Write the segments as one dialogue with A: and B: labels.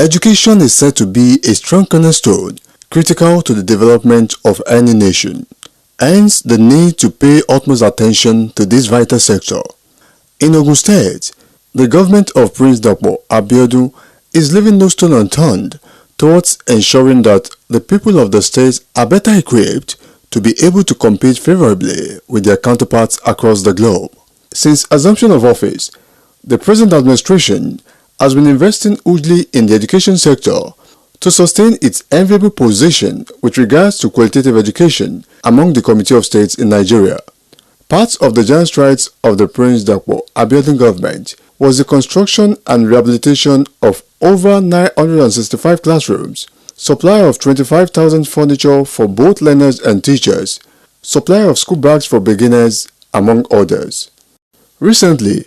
A: Education is said to be a strong cornerstone critical to the development of any nation. Hence, the need to pay utmost attention to this vital sector. In Ogun State, the government of Prince NTA Abeokuta is leaving no stone unturned towards ensuring that the people of the state are better equipped to be able to compete favorably with their counterparts across the globe. Since assumption of office, the present administration has been investing hugely in the education sector to sustain its enviable position with regards to qualitative education among the Committee of States in Nigeria. Part of the giant strides of the Prince NTA Abeokuta government was the construction and rehabilitation of over 965 classrooms, supply of 25,000 furniture for both learners and teachers, supply of school bags for beginners, among others. Recently,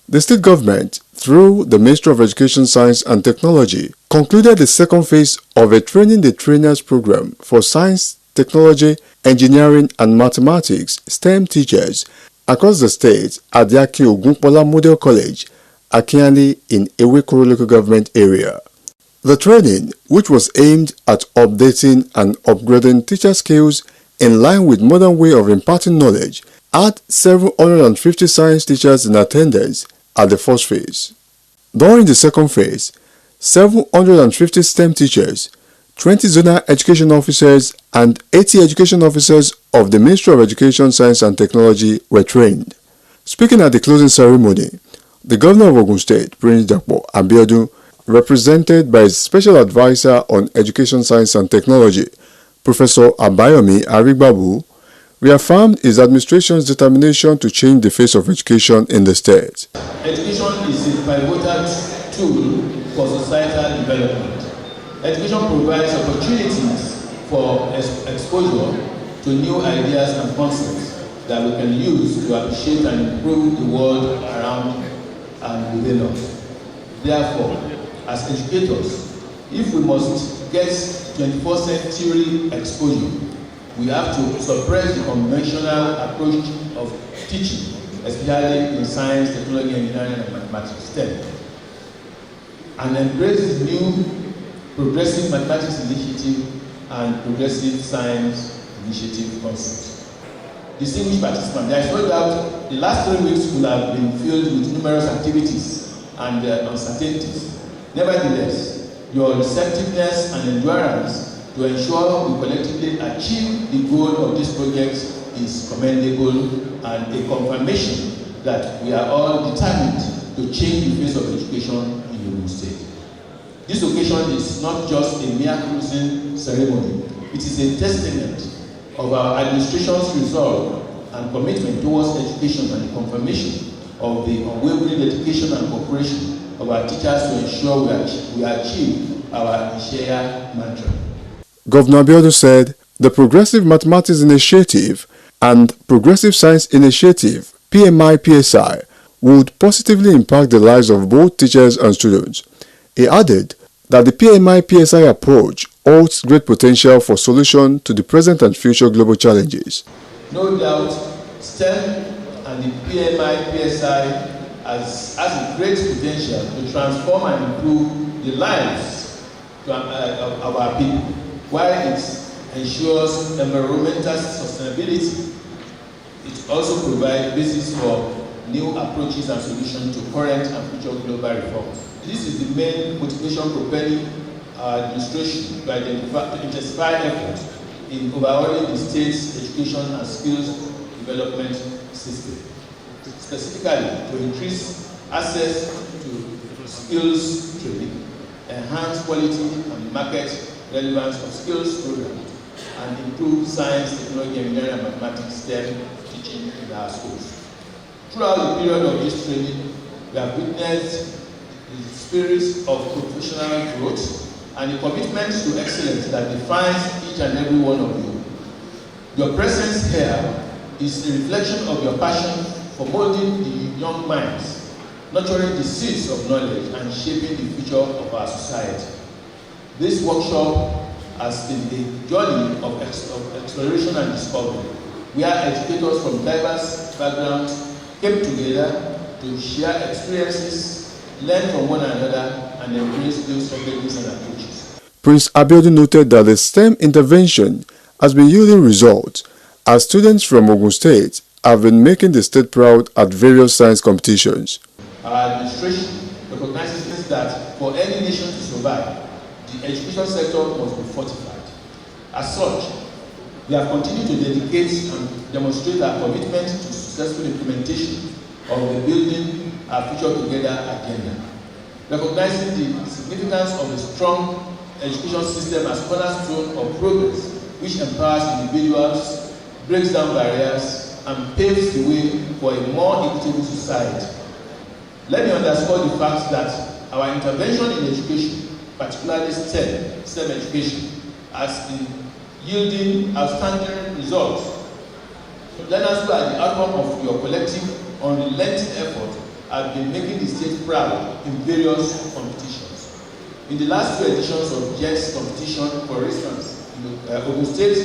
A: the state government, through the Ministry of Education, Science and Technology, concluded the second phase of a Training the Trainers program for science, technology, engineering and mathematics STEM teachers across the state at the Ogun Model College, Akiani in Ewekoro local government area. The training, which was aimed at updating and upgrading teacher skills in line with modern way of imparting knowledge, had 750 science teachers in attendance at the first phase. During the second phase, 750 STEM teachers, 20 zonal education officers and 80 education officers of the Ministry of Education, Science and Technology were trained. Speaking at the closing ceremony, the Governor of Ogun State, Prince NTA Abeokuta, represented by his Special Advisor on Education, Science and Technology, Professor Abayomi Arigbabu, reaffirmed his administration's determination to change the face of education in the state.
B: Education is a pivotal tool for societal development. Education provides opportunities for exposure to new ideas and concepts that we can use to appreciate and improve the world around and within us. Therefore, as educators, if we must get 21st century exposure, we have to suppress the conventional approach of teaching, especially in science, technology, engineering, and mathematics STEM, and embrace the new progressive mathematics initiative and progressive science initiative concepts. Distinguished participants, there is no doubt the last 3 weeks will have been filled with numerous activities and uncertainties. Nevertheless, your receptiveness and endurance to ensure we collectively achieve the goal of this project is commendable and a confirmation that we are all determined to change the face of education in Ogun State. This occasion is not just a mere closing ceremony. It is a testament of our administration's resolve and commitment towards education and the confirmation of the unwavering dedication and cooperation of our teachers to ensure we achieve our shared mantra.
A: Governor Abeokuta said the Progressive Mathematics Initiative and Progressive Science Initiative (PMI-PSI) would positively impact the lives of both teachers and students. He added that the PMI-PSI approach holds great potential for solution to the present and future global challenges.
B: No doubt, STEM and the PMI-PSI has a great potential to transform and improve the lives of our people, while it ensures environmental sustainability. It also provides basis for new approaches and solutions to current and future global reforms. This is the main motivation propelling our administration to intensify efforts in overhauling the state's education and skills development system, specifically to increase access to skills training, enhance quality and market relevance of skills programs, and improve science, technology, engineering, and mathematics STEM teaching in our schools. Throughout the period of this training, we have witnessed the spirit of professional growth and the commitment to excellence that defines each and every one of you. Your presence here is a reflection of your passion for molding the young minds, nurturing the seeds of knowledge, and shaping the future of our society. This workshop has been a journey of exploration and discovery, where educators from diverse backgrounds came together to share experiences, learn from one another, and embrace those strategies and approaches.
A: Prince Abiodun noted that the STEM intervention has been yielding results as students from Ogun State have been making the state proud at various science competitions.
B: Our administration recognizes that for any nation to survive, the education sector must be fortified. As such, we have continued to dedicate and demonstrate our commitment to successful implementation of the Building Our Future Together agenda. Recognizing the significance of a strong education system as cornerstone of progress, which empowers individuals, breaks down barriers, and paves the way for a more equitable society. Let me underscore the fact that our intervention in education, particularly STEM education, has been yielding outstanding results. Learners who are the outcome of your collective unrelenting effort have been making the state proud in various competitions. In the last 2 editions of JETS competition, for instance, Ogun State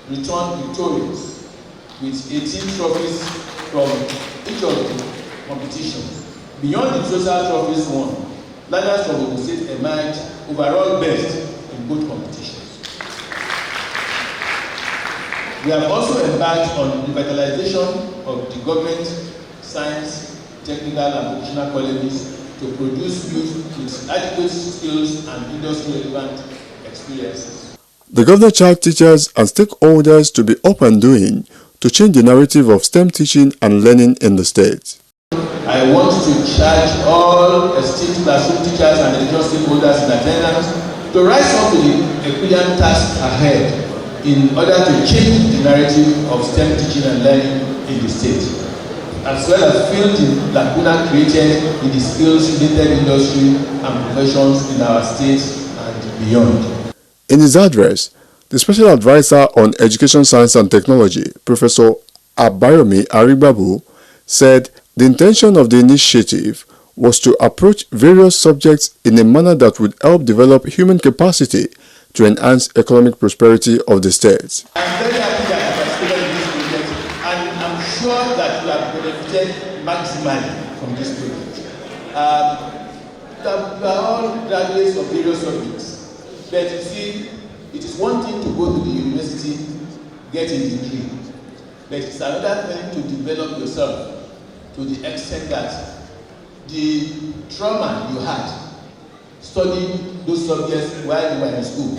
B: returned victorious with 18 trophies from each of the competitions. Beyond the total trophies won, learners from Ogun State emerged overall best in both competitions. We have also embarked on revitalization of the government science, technical and vocational colleges to produce youth with adequate skills and industry-relevant experiences.
A: The governor charged teachers and stakeholders to be up and doing to change the narrative of STEM teaching and learning in the state.
B: I want to charge all esteemed classroom teachers and education stakeholders in attendance to rise up to the Herculean task ahead in order to change the narrative of STEM teaching and learning in the state, as well as fill the lacuna created in the skills-related industry and professions in our state and beyond.
A: In his address, the Special Advisor on Education, Science and Technology, Professor Abayomi Arigbabu, said the intention of the initiative was to approach various subjects in a manner that would help develop human capacity to enhance economic prosperity of the state.
B: I'm very happy that you participated in this project, and I'm sure that you have benefited maximally from this project. We are all graduates of various subjects, but you see, it is one thing to go to the university, get a degree, but it's another thing to develop yourself to the extent that the trauma you had studying those subjects while you were in school,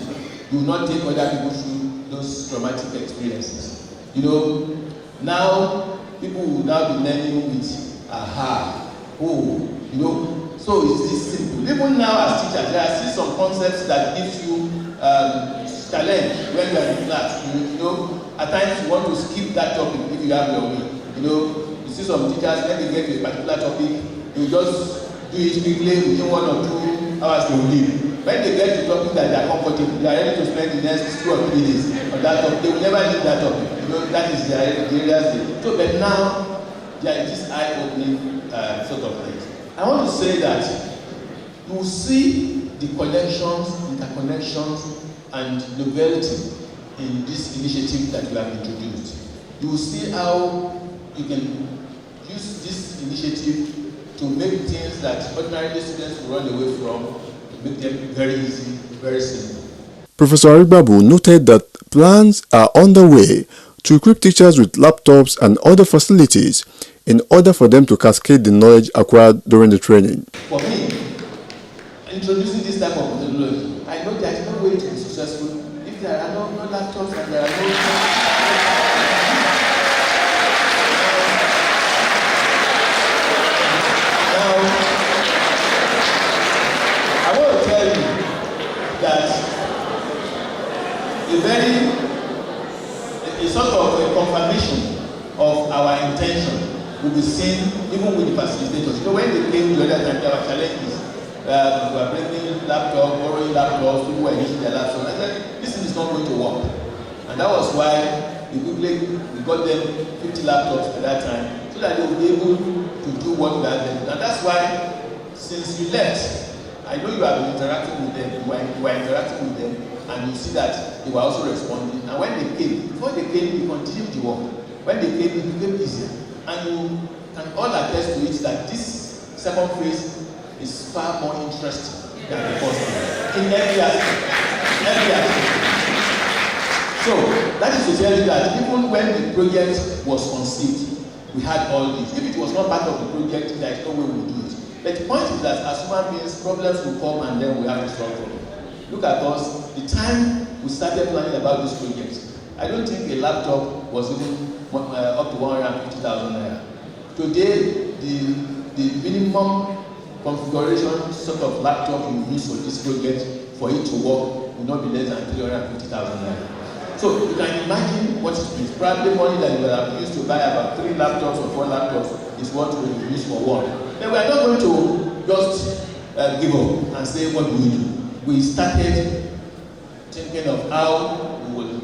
B: you will not take other people through those traumatic experiences. You know, now people will now be learning with you know, so it's this simple. Even now as teachers, there are still some concepts that gives you challenge when you are in class. You know, at times you want to skip that topic if you have your way. You know, you see some teachers when they get to a particular topic, you just do it quickly within 1 or 2 hours they will leave. When they get to topic that they are comfortable, they are ready to spend the next 2 or 3 days on that topic. They will never leave that topic. You know, that is the areas. So, but now there is this eye-opening sort of thing. I want to say that you will see the connections, interconnections, and novelty in this initiative that we have introduced. You will see how you can use this initiative to make things that ordinarily students will run away from, to make them very easy, very simple.
A: Professor Arigbabu noted that plans are underway to equip teachers with laptops and other facilities in order for them to cascade the knowledge acquired during the training.
B: For me, introducing this type of technology, I know there is no way to be successful if there are no laptops and there are no... a sort of a confirmation of our intention will be seen even with the facilitators. You know, when they came the other time, there were challenges. We were bringing laptops, borrowing laptops, people were using their laptops. I said, this is not going to work. And that was why we got them 50 laptops at that time, so that they would be able to do what we had them. And that's why, since you left, I know you have been interacting with them, you were interacting with them, and you see that they were also responding. And when they came, before they came, we continued the work. When they came, it became easier. And you can all attest to it that this second phase is far more interesting than the first one in every aspect. Every aspect. So that is to tell you that even when the project was conceived, we had all this. If it was not part of the project, there is no way we would do it. But the point is that as human beings, problems will come and then we have to solve them. Look at us, the time we started planning about this project, I don't think a laptop was even up to 150,000 naira. Today, the minimum configuration sort of laptop you use for this project, for it to work, will not be less than 350,000 naira. So you can imagine what it means. Probably money that you will have used to buy about 3 laptops or 4 laptops is what we will use for one. Then we are not going to just give up and say, what do we do? We started thinking of how we will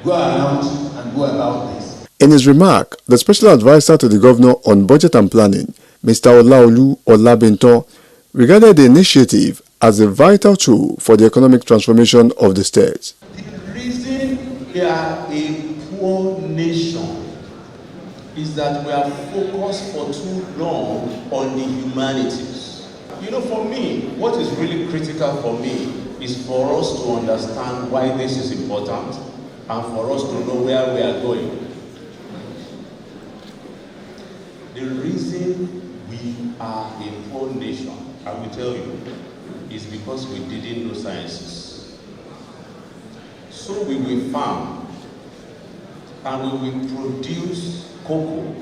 B: go around and go about this.
A: In his remark, the Special Advisor to the Governor on Budget and Planning, Mr. Olaolu Olabinton, regarded the initiative as a vital tool for the economic transformation of the state.
C: The reason we are a poor nation is that we are focused for too long on the humanities. You know, for me, what is really critical for me is for us to understand why this is important and for us to know where we are going. The reason we are a poor nation, I will tell you, is because we didn't know sciences. So we will farm and we will produce cocoa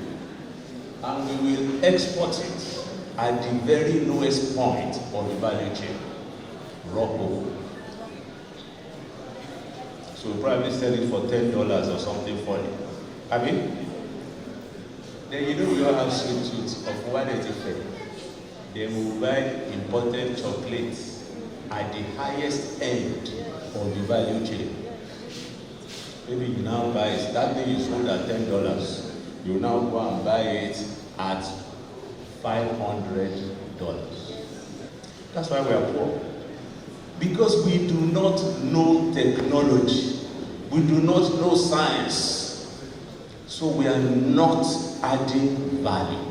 C: and we will export it at the very lowest point of the value chain, raw cocoa. So we'll probably sell it for $10 or something funny. I mean, then you know we all have sweet tooth of 185. Then we will buy imported chocolates at the highest end of the value chain. Maybe you now buy it, that thing you sold at $10, you now go and buy it at $500. That's why we are poor. Because we do not know technology. We do not know science. So we are not adding value.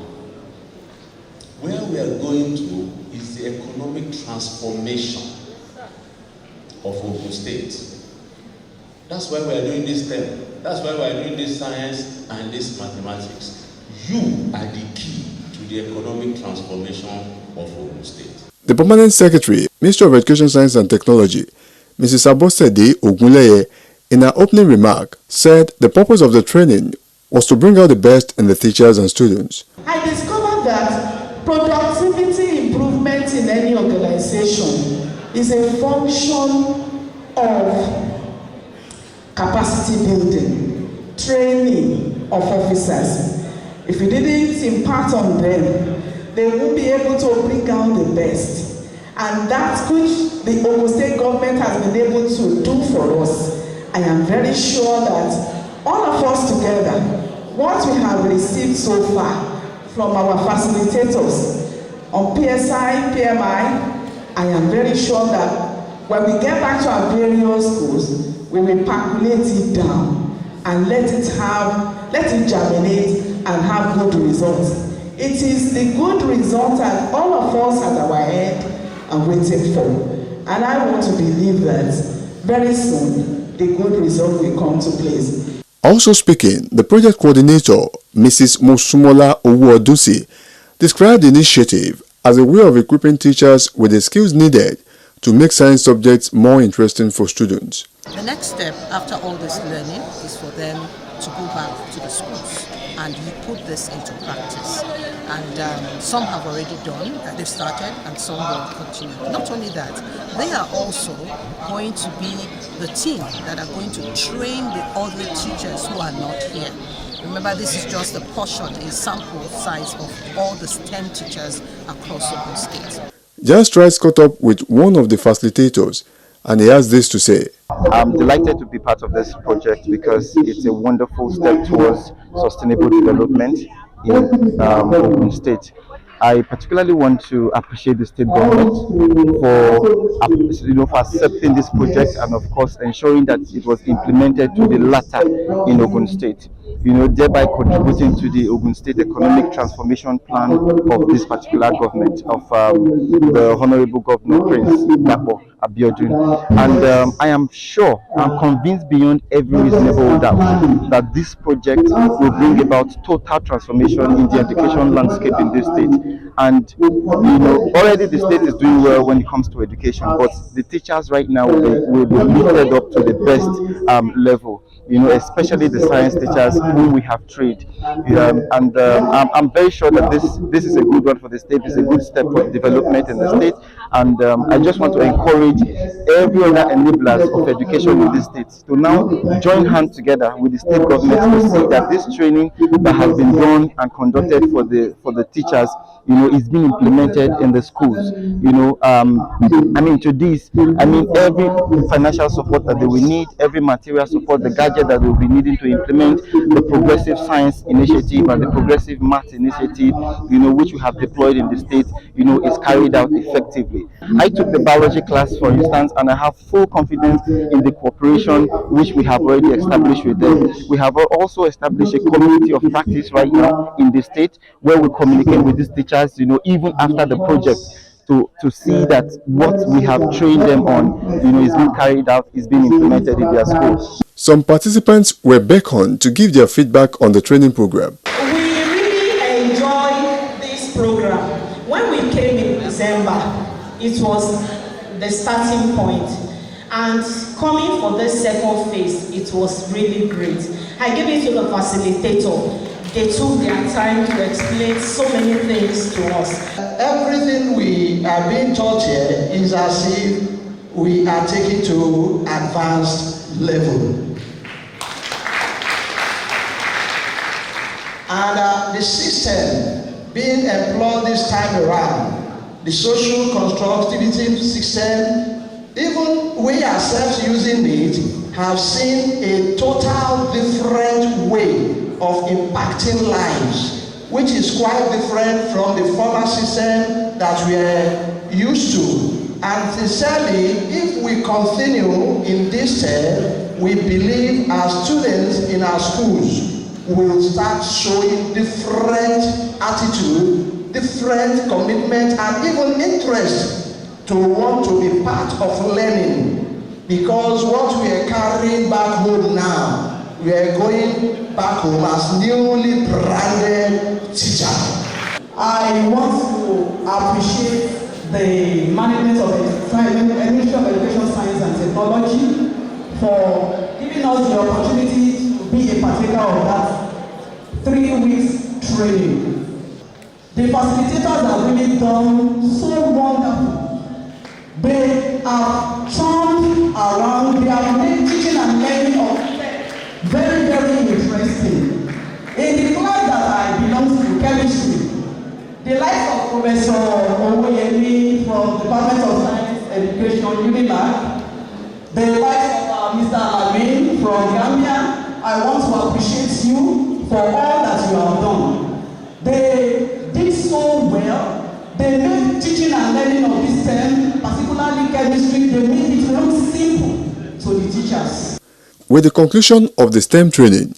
C: Where we are going to is the economic transformation of Ogun State. That's why we are doing this STEM. That's why we are doing this science and this mathematics. You are the key to the economic transformation of Ogun State.
A: The Permanent Secretary, Ministry of Education, Science and Technology, Mrs. Abosede Ogunleye, in her opening remark, said the purpose of the training was to bring out the best in the teachers and students.
D: I discovered that productivity improvement in any organization is a function of capacity building, training of officers. If you didn't impart on them, they won't be able to bring out the best. And that which the Ogun State government has been able to do for us, I am very sure that all of us together, what we have received so far from our facilitators on PSI, PMI, I am very sure that when we get back to our various schools, we will percolate it down and let it germinate and have good results. It is the good result that all of us at our end are waiting for. And I want to believe that very soon the good result will come to place.
A: Also speaking, the project coordinator, Mrs. Mosumola Owuodusi, described the initiative as a way of equipping teachers with the skills needed to make science subjects more interesting for students.
E: The next step after all this learning is for them to go back to the schools and you put this into practice. And some have already done, they've started, and some will continue. Not only that, they are also going to be the team that are going to train the other teachers who are not here. Remember, this is just a portion, a sample size of all the STEM teachers across Ogun State.
A: Just Rice caught up with one of the facilitators, and he has this to say.
F: I'm delighted to be part of this project because it's a wonderful step towards sustainable development in Ogun State. I particularly want to appreciate the state government for accepting this project and of course ensuring that it was implemented to the latter in Ogun State. thereby contributing to the Ogun State economic transformation plan of this particular government, of the Honorable Governor Prince NTA Abeokuta. And I am sure, I'm convinced beyond every reasonable doubt that this project will bring about total transformation in the education landscape in this state. And already the state is doing well when it comes to education, but the teachers right now will be lifted up to the best level, especially the science teachers whom we have trained. I'm very sure that this is a good one for the state. It's a good step for development in the state. And I just want to encourage every other enablers of education in this state to now join hands together with the state government to see that this training that has been done and conducted for the teachers, is being implemented in the schools. Every financial support that they will need, every material support, the gadget that they will be needing to implement the progressive science initiative and the progressive math initiative, which we have deployed in the state, is carried out effectively. I took the biology class, for instance, and I have full confidence in the cooperation which we have already established with them. We have also established a community of practice right now in the state where we communicate with these teachers, even after the project, to see that what we have trained them on, is being carried out, is being implemented in their schools.
A: Some participants were beckoned to give their feedback on the training program.
D: We really enjoyed this program. When we came in December, it was the starting point. And coming for the second phase, it was really great. I gave it to the facilitator. They took their time to explain so many things to us.
G: Everything we are being taught here is as if we are taking to advanced level. And the system being employed this time around, the social constructivity system, even we ourselves using it, have seen a total different way of impacting lives, which is quite different from the former system that we are used to. And sincerely, if we continue in this step, we believe our students in our schools will start showing different attitude, different commitment, and even interest to want to be part of learning. Because what we are carrying back home now, we are going back home as newly branded teacher.
H: I want to appreciate the management of the Ministry of Education, Science and Technology for giving us the opportunity to be a partaker of that 3 weeks training. The facilitators have really done so wonderful. They have turned around, they have made teaching and learning of very, very interesting. In the class that I belong to, chemistry, the likes of Professor Owoyemi from the Department of Science Education, UNILAG, the likes of Mr. Amin from Gambia, I want to appreciate you for all that you have done. They did so well. They made teaching and learning of this term, particularly chemistry, they made it look simple to the teachers.
A: With the conclusion of the STEM training,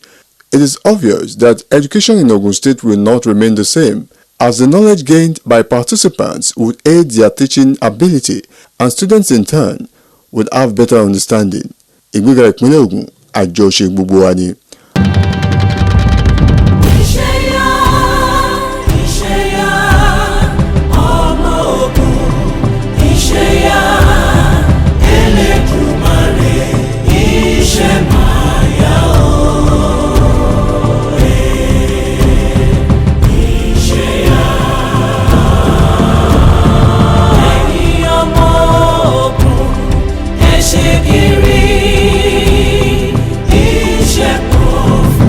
A: it is obvious that education in Ogun State will not remain the same, as the knowledge gained by participants would aid their teaching ability, and students in turn would have better understanding. Ìgbéga ìpínlẹ̀ Ògùn, àjọṣe gbogbo wa ni.